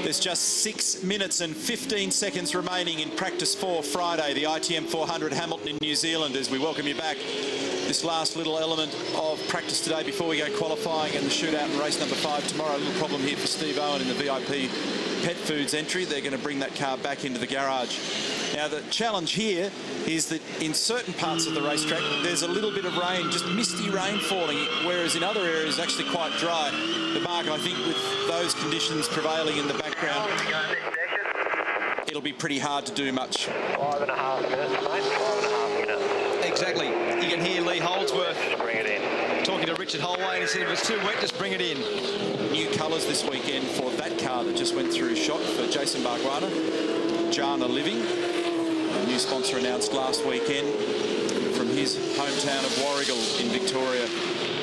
There's just 6 minutes and 15 seconds remaining in practice 4 Friday, the ITM400 Hamilton in New Zealand, as we welcome you back. This last little element of practice today before we go qualifying and the shootout in race number 5 tomorrow. A little problem here for Steve Owen in the VIP Pet Foods entry. They're going to bring that car back into the garage. Now, the challenge here is that in certain parts of the racetrack, there's a little bit of rain, just misty rain falling, whereas in other areas, actually quite dry. The mark, I think, with those conditions prevailing in the background, it'll be pretty hard to do much. 5.5 minutes, mate. 5.5 minutes. Exactly. You can hear Lee Holdsworth bring it in. Talking to Richard Holway, and he said if it's too wet, just bring it in. New colours this weekend for that car that just went through shot for Jason Bargwanna, Jana Living. A new sponsor announced last weekend from his hometown of Warragul in Victoria.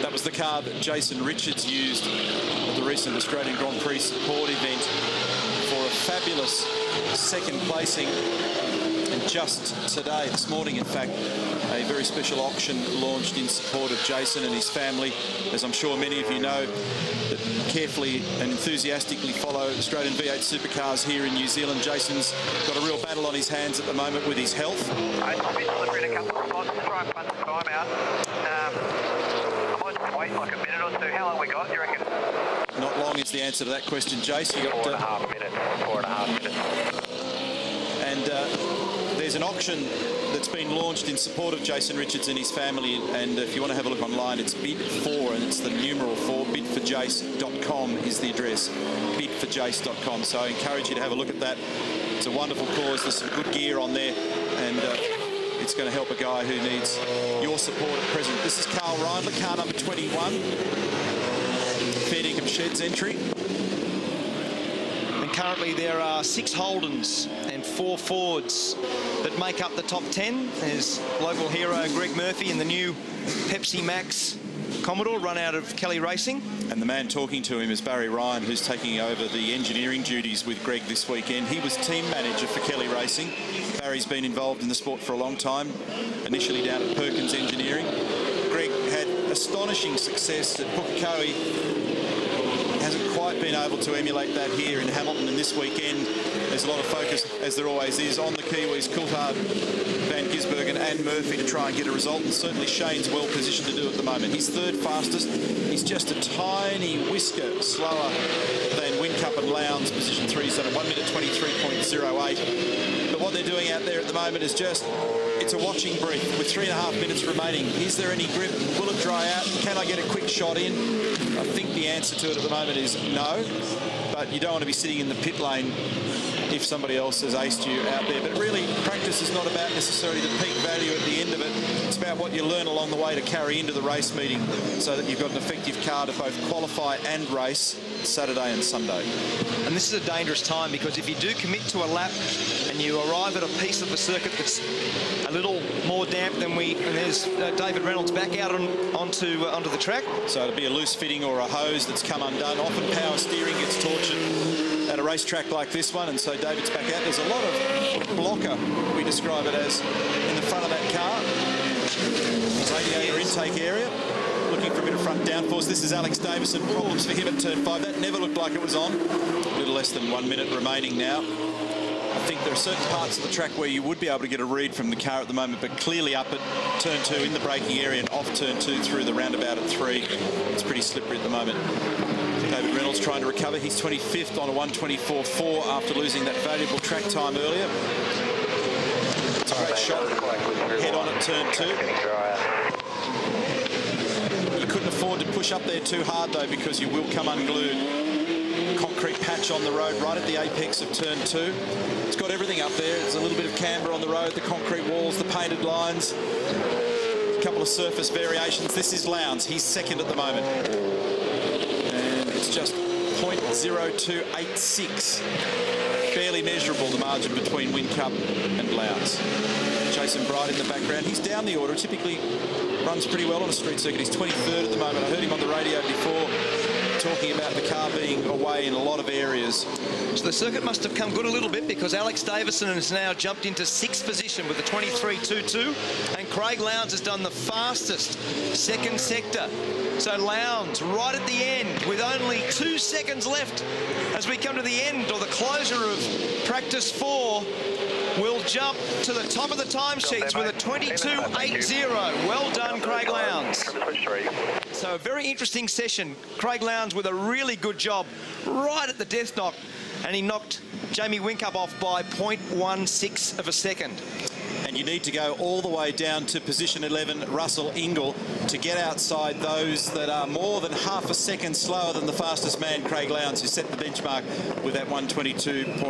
That was the car that Jason Richards used at the recent Australian Grand Prix support event for a fabulous second placing. And just today, this morning in fact, a very special auction launched in support of Jason and his family. As I'm sure many of you know, that carefully and enthusiastically follow Australian V8 Supercars here in New Zealand. Jason's got a real battle on his hands at the moment with his health. I've been delivering a couple of spots to try and punch the time out. I might just wait like a minute or two. How long we got, you reckon? Not long is the answer to that question, Jace. You got 4.5 minutes. 4.5 minutes. And there's an auction that's been launched in support of Jason Richards and his family, and if you want to have a look online, it's bid4, and it's the numeral 4. Bidforjace.com is the address. Bidforjace.com. So I encourage you to have a look at that. It's a wonderful cause. There's some good gear on there, and it's going to help a guy who needs your support at present. This is Carl Reindler, car number 21. Fair Dinkum Sheds entry. And currently there are 6 Holdens and 4 Fords that make up the top 10. There's local hero Greg Murphy in the new Pepsi Max Commodore, run out of Kelly Racing. And the man talking to him is Barry Ryan, who's taking over the engineering duties with Greg this weekend. He was team manager for Kelly Racing. Barry's been involved in the sport for a long time, initially down at Perkins Engineering. Greg had astonishing success at Pukekohe. Hasn't quite been able to emulate that here in Hamilton, and this weekend there's a lot of focus, as there always is, on the Kiwis, Coulthard, Van Gisbergen and Murphy to try and get a result, and certainly Shane's well positioned to do it at the moment. He's third fastest. He's just a tiny whisker slower than Whincup and Lowndes, position 3. He's done a 1 minute 23.08. But what they're doing out there at the moment is just, it's a watching brief with 3.5 minutes remaining. Is there any grip? Will it dry out? Can I get a quick shot in? I think the answer to it at the moment is no, but you don't want to be sitting in the pit lane if somebody else has aced you out there. But really, practice is not about necessarily the peak value at the end of it. It's about what you learn along the way to carry into the race meeting so that you've got an effective car to both qualify and race Saturday and Sunday. And this is a dangerous time, because if you do commit to a lap and you arrive at a piece of the circuit that's a little more damp than and there's David Reynolds back out onto the track. So it'll be a loose fitting or a hose that's come undone. Often power steering gets tortured at a racetrack like this one, and so David's back out. There's a lot of blocker, we describe it as, in the front of that car. Radiator intake area, looking for a bit of front downforce. This is Alex Davison. Problems for him at turn 5. That never looked like it was on. A little less than 1 minute remaining now. I think there are certain parts of the track where you would be able to get a read from the car at the moment, but clearly up at turn 2 in the braking area and off turn 2 through the roundabout at 3. It's pretty slippery at the moment. David Reynolds trying to recover. He's 25th on a 1:24.4 after losing that valuable track time earlier. It's a great shot. Head on at turn 2. You couldn't afford to push up there too hard though, because you will come unglued. Concrete patch on the road right at the apex of turn 2. It's got everything up there. There's a little bit of camber on the road, the concrete walls, the painted lines, a couple of surface variations. This is Lowndes. He's second at the moment. And it's just 0.0286. Barely measurable, the margin between Whincup and Lowndes. Jason Bright in the background. He's down the order. Typically runs pretty well on a street circuit. He's 23rd at the moment. I heard him on the radio before talking about the car being away in a lot of areas. So the circuit must have come good a little bit, because Alex Davison has now jumped into 6th position with a 23.22, and Craig Lowndes has done the fastest second sector So Lowndes right at the end with only 2 seconds left as we come to the end or the closure of practice 4. Will jump to the top of the time sheets with a 22.80. Well done, Craig Lowndes. So a very interesting session. Craig Lowndes with a really good job right at the death knock, and he knocked Jamie Whincup off by 0.16 of a second. And you need to go all the way down to position 11, Russell Ingall, to get outside those that are more than half a second slower than the fastest man, Craig Lowndes, who set the benchmark with that 122.8.